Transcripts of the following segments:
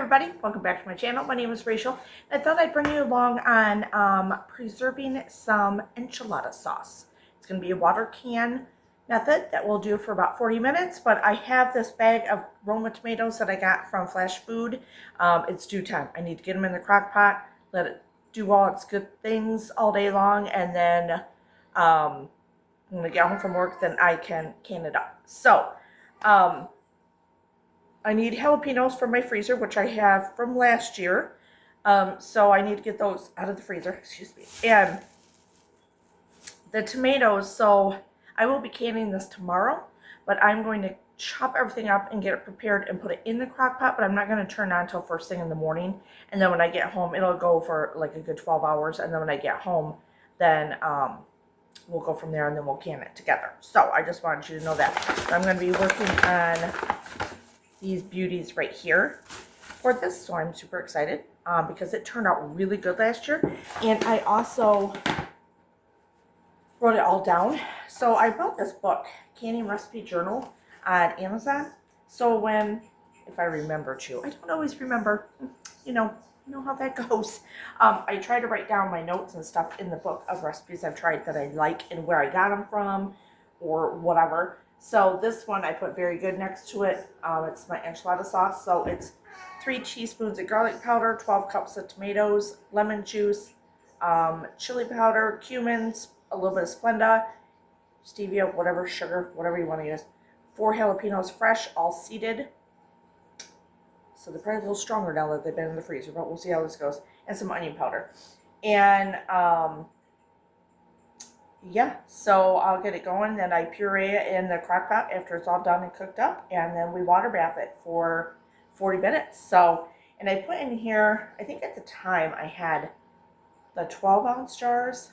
everybody, welcome back to my channel. My name is Rachel, and I thought I'd bring you along on preserving some enchilada sauce. It's going to be a water can method that we'll do for about 40 minutes, but I have this bag of Roma tomatoes that I got from Flashfood. It's due time. I need to get them in the crock pot, let it do all its good things all day long, and then when I get home from work, then I can can it up. So, I need jalapenos from my freezer, which I have from last year. So I need to get those out of the freezer, excuse me. And the tomatoes, so I will be canning this tomorrow, but I'm going to chop everything up and get it prepared and put it in the crock pot, but I'm not going to turn it on until first thing in the morning. And then when I get home, it'll go for like a good 12 hours. And then when I get home, then we'll go from there and then we'll can it together. So I just wanted you to know that. So I'm going to be working on these beauties right here for this, so I'm super excited because it turned out really good last year. And I also wrote it all down. So I bought this book, Canning Recipe Journal, on Amazon. So if I remember to, I don't always remember, you know how that goes. I try to write down my notes and stuff in the book of recipes I've tried that I like and where I got them from or whatever. So this one I put very good next to it. It's my enchilada sauce. So it's 3 teaspoons of garlic powder, 12 cups of tomatoes, lemon juice, chili powder, cumin, a little bit of Splenda, stevia, whatever, sugar, whatever you want to use. 4 jalapenos fresh, all seeded. So they're probably a little stronger now that they've been in the freezer, but we'll see how this goes. And some onion powder. And yeah, so I'll get it going, then I puree it in the crock pot after it's all done and cooked up, and then we water bath it for 40 minutes. So, and I put in here, I think at the time I had the 12-ounce jars,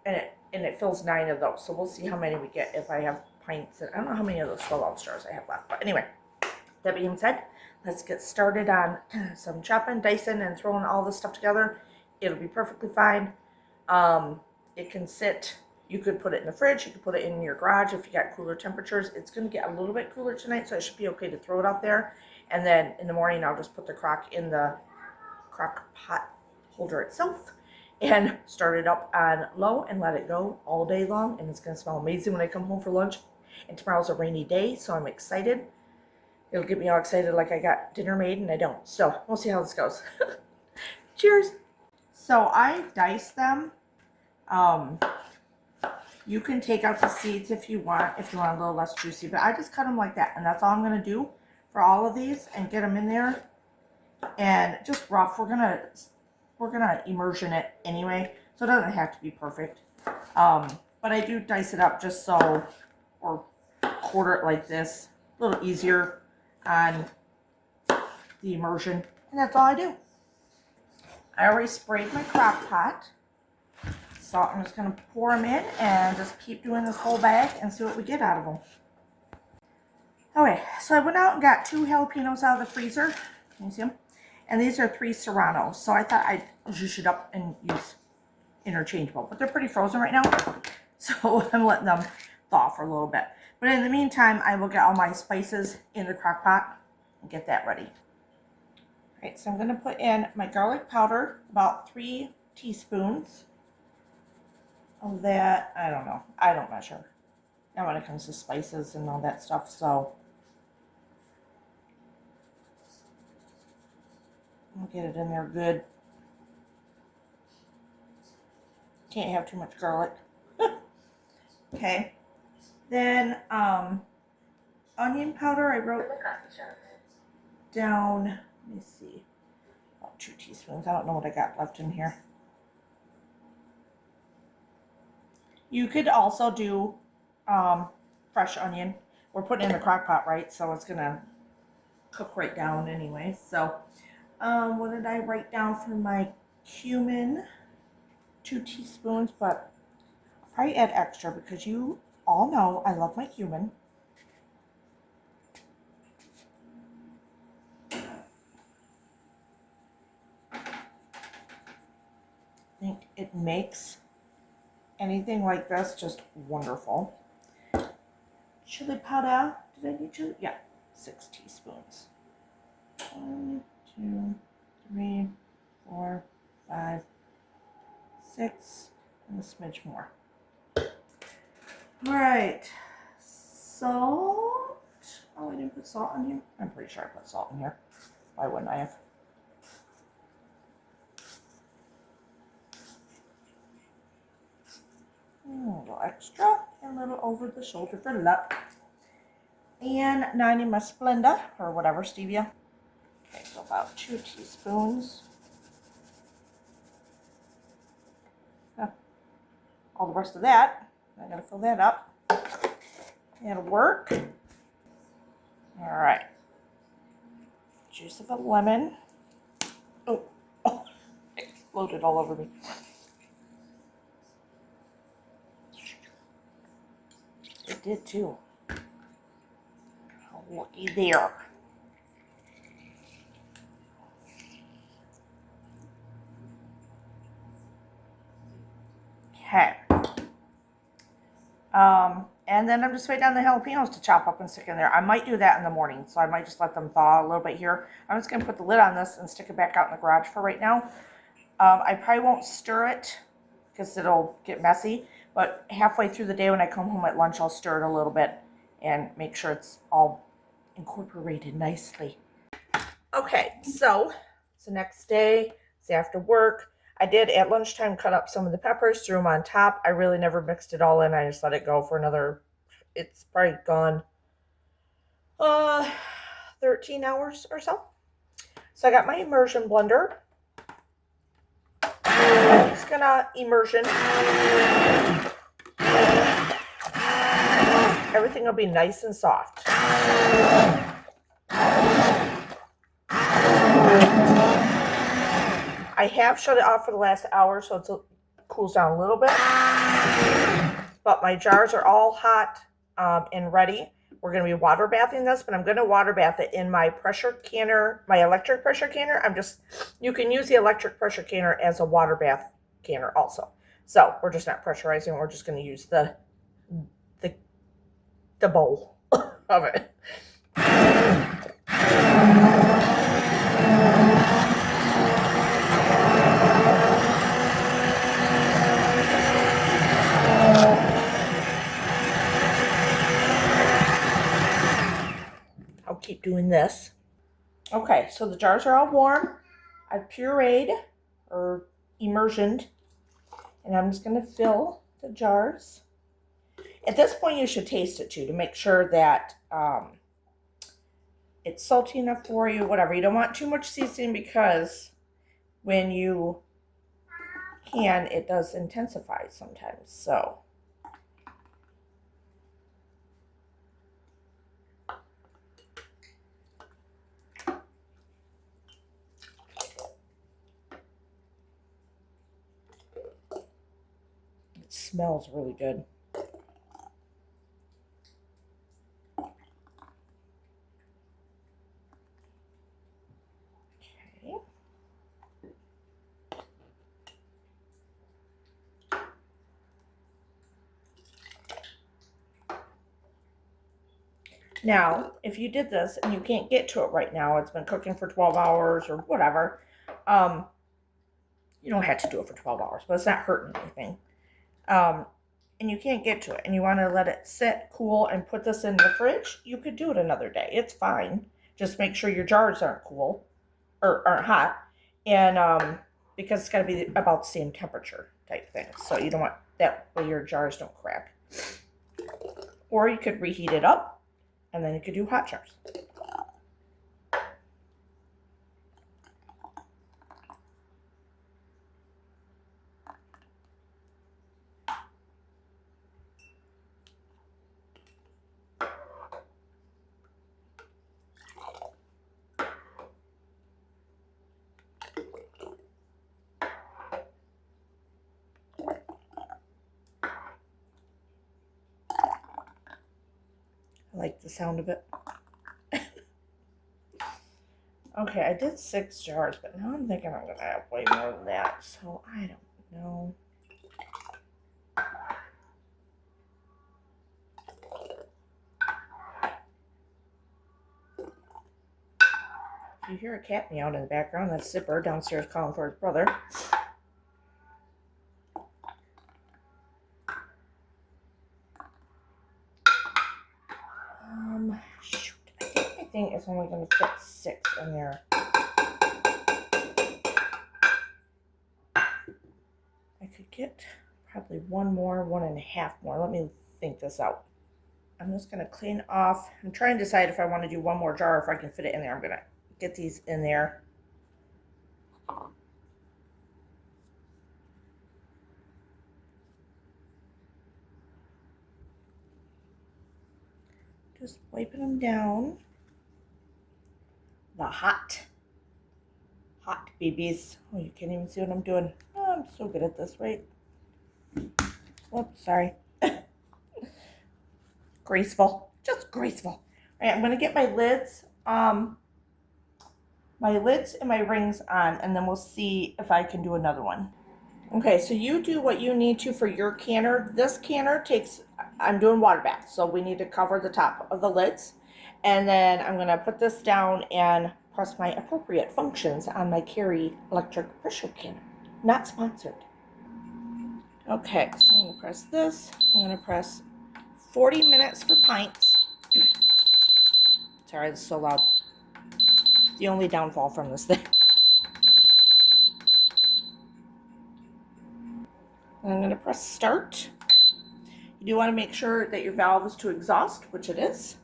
and it fills 9 of those. So we'll see how many we get if I have pints. I don't know how many of those 12-ounce jars I have left, but anyway, that being said, let's get started on some chopping, dicing, and throwing all this stuff together. It'll be perfectly fine. It can sit, you could put it in the fridge, you could put it in your garage if you got cooler temperatures. It's going to get a little bit cooler tonight, so it should be okay to throw it out there. And then in the morning, I'll just put the crock in the crock pot holder itself and start it up on low and let it go all day long. And it's going to smell amazing when I come home for lunch. And tomorrow's a rainy day, so I'm excited. It'll get me all excited like I got dinner made, and I don't. So we'll see how this goes. Cheers. So I diced them. You can take out the seeds if you want a little less juicy, but I just cut them like that, and that's all I'm going to do for all of these and get them in there. And just rough. We're gonna immersion it anyway, so it doesn't have to be perfect. But I do dice it up just so, or quarter it like this, a little easier on the immersion, and that's all I do. I already sprayed my crock pot, so I'm just going to pour them in and just keep doing this whole bag and see what we get out of them. Okay, so I went out and got 2 jalapenos out of the freezer. Can you see them? And these are 3 serranos, so I thought I'd juice it up and use interchangeable, but they're pretty frozen right now, so I'm letting them thaw for a little bit. But in the meantime, I will get all my spices in the crock pot and get that ready. All right, so I'm going to put in my garlic powder, about 3 teaspoons of that. I don't know. I don't measure. Now when it comes to spices and all that stuff, so I'll get it in there good. Can't have too much garlic. Okay. Then onion powder, I wrote down, let me see, about 2 teaspoons. I don't know what I got left in here. You could also do fresh onion. We're putting it in the crock pot, right? So it's gonna cook right down anyway. So what did I write down for my cumin? 2 teaspoons, but I'll probably add extra because you all know I love my cumin. I think it makes anything like this just wonderful. Chili powder. Did I need chili? Yeah, 6 teaspoons. 2, 3, 4, 5, 6, and a smidge more. All right, salt. Oh, I didn't put salt in here. I'm pretty sure I put salt in here. Why wouldn't I have? A little extra, and a little over the shoulder for luck. And 90 my Splenda, or whatever, stevia. Okay, so about 2 teaspoons. All the rest of that, I gotta fill that up. That'll work. All right. Juice of a lemon. Oh, it exploded all over me. It did too. Oh, looky there. Okay. And then I'm just waiting on the jalapenos to chop up and stick in there. I might do that in the morning, so I might just let them thaw a little bit here. I'm just gonna put the lid on this and stick it back out in the garage for right now. I probably won't stir it because it'll get messy, but halfway through the day when I come home at lunch, I'll stir it a little bit and make sure it's all incorporated nicely. Okay, so it's the next day. It's after work. I did at lunchtime cut up some of the peppers, threw them on top. I really never mixed it all in. I just let it go for another, it's probably gone 13 hours or so. So I got my immersion blender. I'm just gonna immersion. Everything will be nice and soft. I have shut it off for the last hour, so it cools down a little bit. But my jars are all hot and ready. We're going to be water bathing this, but I'm going to water bath it in my pressure canner, my electric pressure canner. You can use the electric pressure canner as a water bath canner also. So we're just not pressurizing. We're just going to use the bowl of it. I'll keep doing this. Okay, so the jars are all warm. I've pureed or immersioned, and I'm just going to fill the jars. At this point, you should taste it too to make sure that it's salty enough for you, whatever. You don't want too much seasoning because when you can, it does intensify sometimes. So it smells really good. Okay. Now, if you did this and you can't get to it right now, it's been cooking for 12 hours or whatever, you don't have to do it for 12 hours, but it's not hurting anything. And you can't get to it and you want to let it sit, cool, and put this in the fridge, you could do it another day. It's fine. Just make sure your jars aren't cool or aren't hot. And because it's got to be about the same temperature type thing. So you don't want that way your jars don't crack. Or you could reheat it up and then you could do hot jars. I like the sound of it. Okay, I did 6 jars, but now I'm thinking I'm going to have way more than that. So I don't know. If you hear a cat meowing in the background, that's Zipper downstairs calling for his brother. Shoot. I think my thing is only going to fit 6 in there. I could get probably 1 more, 1.5 more. Let me think this out. I'm just going to clean off. I'm trying to decide if I want to do 1 more jar or if I can fit it in there. I'm going to get these in there. Just wiping them down. The hot babies. Oh, you can't even see what I'm doing. Oh, I'm so good at this, right? Oops, sorry. Graceful, just graceful. All right, I'm gonna get my lids and my rings on, and then we'll see if I can do another one. Okay, so you do what you need to for your canner. This canner takes, I'm doing water baths, so we need to cover the top of the lids. And then I'm gonna put this down and press my appropriate functions on my Carry electric pressure canner. Not sponsored. Okay, so I'm gonna press this. I'm gonna press 40 minutes for pints. Sorry, it's so loud. The only downfall from this thing. I'm going to press start. You do want to make sure that your valve is to exhaust, which it is.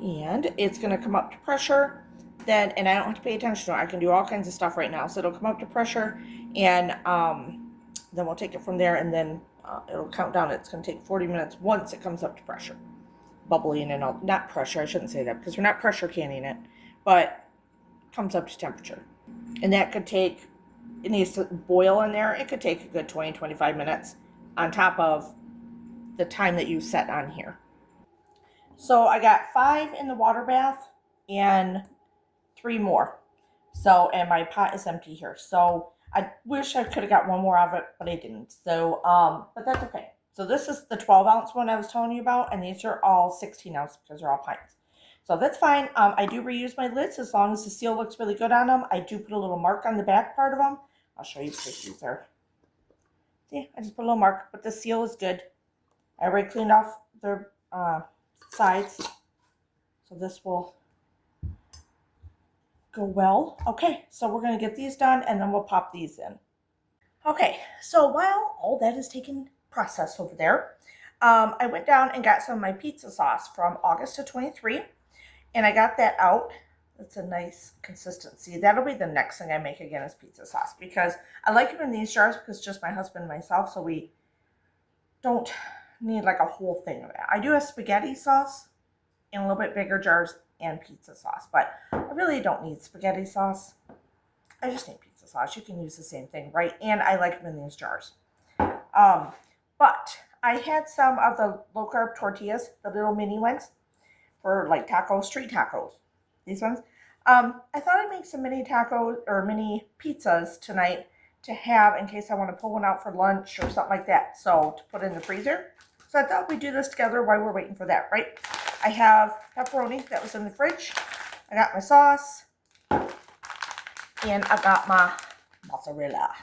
And it's going to come up to pressure. Then, and I don't have to pay attention to it. I can do all kinds of stuff right now. So it'll come up to pressure, and then we'll take it from there, and then it'll count down. It's going to take 40 minutes once it comes up to pressure. Bubbling and all, not pressure, I shouldn't say that because we're not pressure canning it, but comes up to temperature. And that could take, it needs to boil in there. It could take a good 20-25 minutes on top of the time that you set on here. So I got 5 in the water bath and 3 more. So, and my pot is empty here. So I wish I could have got 1 more of it, but I didn't. So, but that's okay. So this is the 12-ounce one I was telling you about, and these are all 16-ounce because they're all pints. So that's fine. I do reuse my lids as long as the seal looks really good on them. I do put a little mark on the back part of them. I'll show you what these are. See, I just put a little mark, but the seal is good. I already cleaned off their sides, so this will go well. Okay, so we're going to get these done, and then we'll pop these in. Okay, so while all that is taking process over there, I went down and got some of my pizza sauce from August of 23, and I got that out. It's a nice consistency. That'll be the next thing I make again is pizza sauce, because I like them in these jars because it's just my husband and myself, so we don't need like a whole thing of it. I do have spaghetti sauce in a little bit bigger jars and pizza sauce, but I really don't need spaghetti sauce. I just need pizza sauce. You can use the same thing, right? And I like them in these jars. But I had some of the low carb tortillas, the little mini ones for like tacos, street tacos. These ones. I thought I'd make some mini tacos or mini pizzas tonight to have in case I want to pull one out for lunch or something like that. So to put in the freezer. So I thought we'd do this together while we're waiting for that, right? I have pepperoni that was in the fridge. I got my sauce. And I got my mozzarella.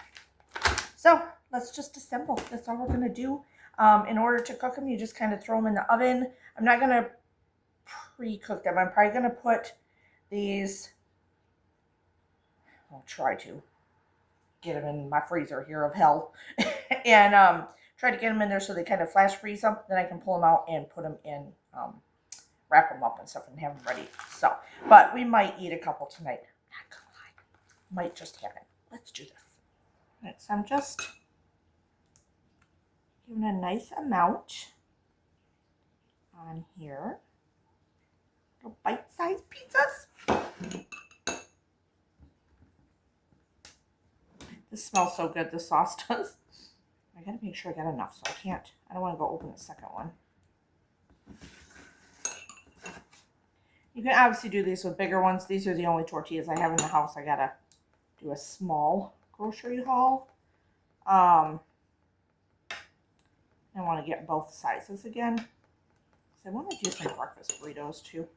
So let's just assemble. That's all we're going to do. In order to cook them, you just kind of throw them in the oven. I'm not going to pre-cook them. I'm probably going to put these, I'll try to get them in my freezer here of hell. And try to get them in there so they kind of flash freeze them. Then I can pull them out and put them in, wrap them up and stuff and have them ready. So, but we might eat a couple tonight. Not gonna lie. Might just have it. Let's do this. All right, so I'm just giving a nice amount on here. Little bite-sized pizzas. This smells so good, the sauce does. I gotta make sure I got enough, so I don't want to go open the second one. You can obviously do these with bigger ones. These are the only tortillas I have in the house. I gotta do a small grocery haul. I want to get both sizes again. So I want to do some breakfast burritos too.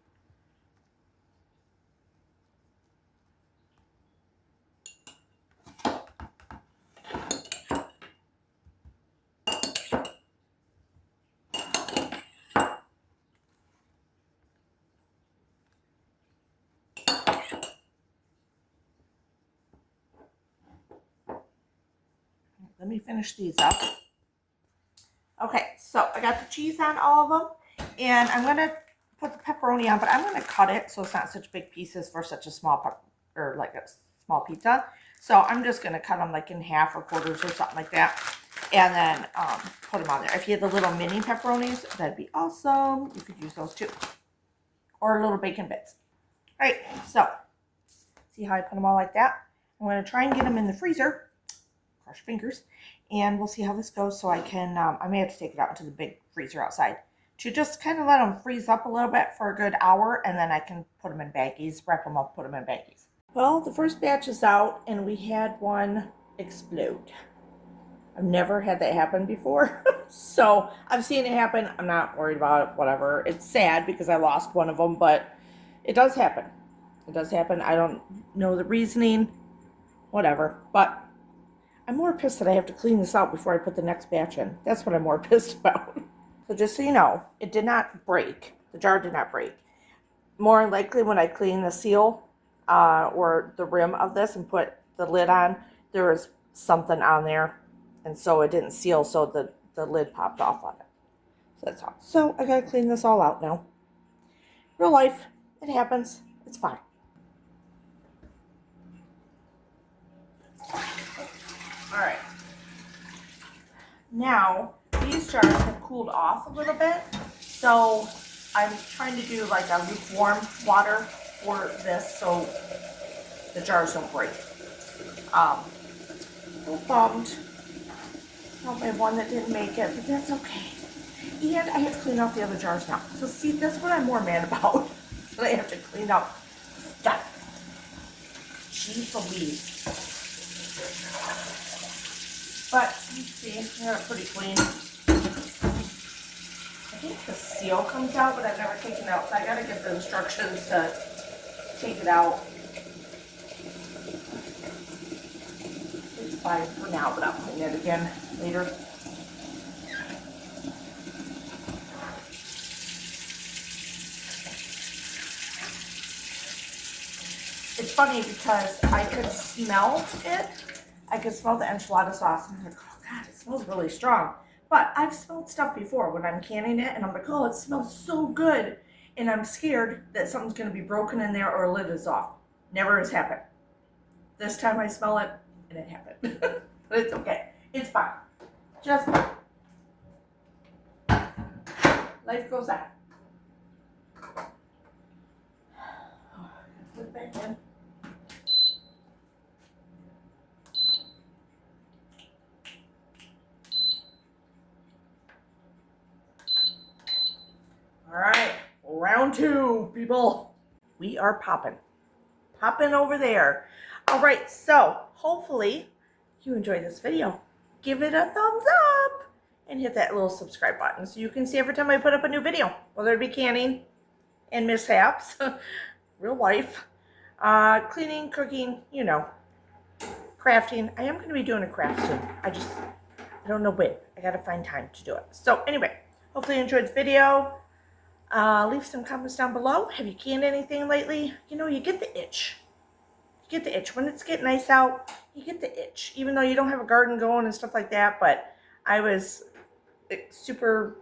let me finish these up. Okay, so I got the cheese on all of them, and I'm gonna put the pepperoni on, but I'm gonna cut it so it's not such big pieces for such a small or like a small pizza. So I'm just gonna cut them like in half or quarters or something like that, and then put them on there. If you had the little mini pepperonis, that'd be awesome. You could use those too, or little bacon bits. All right, so see how I put them all like that? I'm gonna try and get them in the freezer. Cross your fingers, and we'll see how this goes. So I can, I may have to take it out into the big freezer outside to just kind of let them freeze up a little bit for a good hour, and then I can put them in baggies, wrap them up, put them in baggies. Well, the first batch is out, and we had one explode. I've never had that happen before, so I've seen it happen. I'm not worried about it, whatever. It's sad because I lost one of them, but it does happen. It does happen. I don't know the reasoning, whatever, but I'm more pissed that I have to clean this out before I put the next batch in. That's what I'm more pissed about. So just so you know, it did not break. The jar did not break. More likely when I clean the seal or the rim of this and put the lid on, there was something on there, and so it didn't seal, so the lid popped off on it. So that's all. So I gotta clean this all out now. Real life, it happens. It's fine. All right. Now, these jars have cooled off a little bit, so I'm trying to do like a lukewarm water for this so the jars don't break. A little bummed about my one that didn't make it, but that's okay. And I have to clean out the other jars now. So see, that's what I'm more mad about, that I have to clean up stuff. Jeez Louise. But, let's see, they're pretty clean. I think the seal comes out, but I've never taken it out, so I gotta get the instructions to take it out. It's fine for now, but I'll clean it again later. It's funny because I could smell it. I could smell the enchilada sauce, and I'm like, oh God, it smells really strong. But I've smelled stuff before when I'm canning it, and I'm like, oh, it smells so good. And I'm scared that something's going to be broken in there or a lid is off. Never has happened. This time I smell it, and it happened. But it's okay. It's fine. Just fine. Life goes on. Put it back in. All right, round two, people. We are popping over there. All right, so hopefully you enjoyed this video. Give it a thumbs up and hit that little subscribe button so you can see every time I put up a new video, whether it be canning and mishaps, real life, cleaning, cooking, you know, crafting. I am going to be doing a craft soon. I don't know when. I got to find time to do it. So anyway, hopefully you enjoyed the video. Leave some comments down below. Have you canned anything lately? You know, you get the itch. You get the itch. When it's getting nice out, you get the itch. Even though you don't have a garden going and stuff like that, but I was super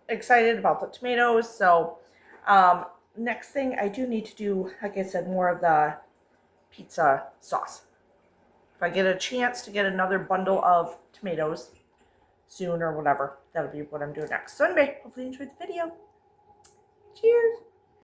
excited about the tomatoes. So, next thing I do need to do, like I said, more of the pizza sauce. If I get a chance to get another bundle of tomatoes soon or whatever, that'll be what I'm doing next. So anyway, hopefully you enjoyed the video. Cheers!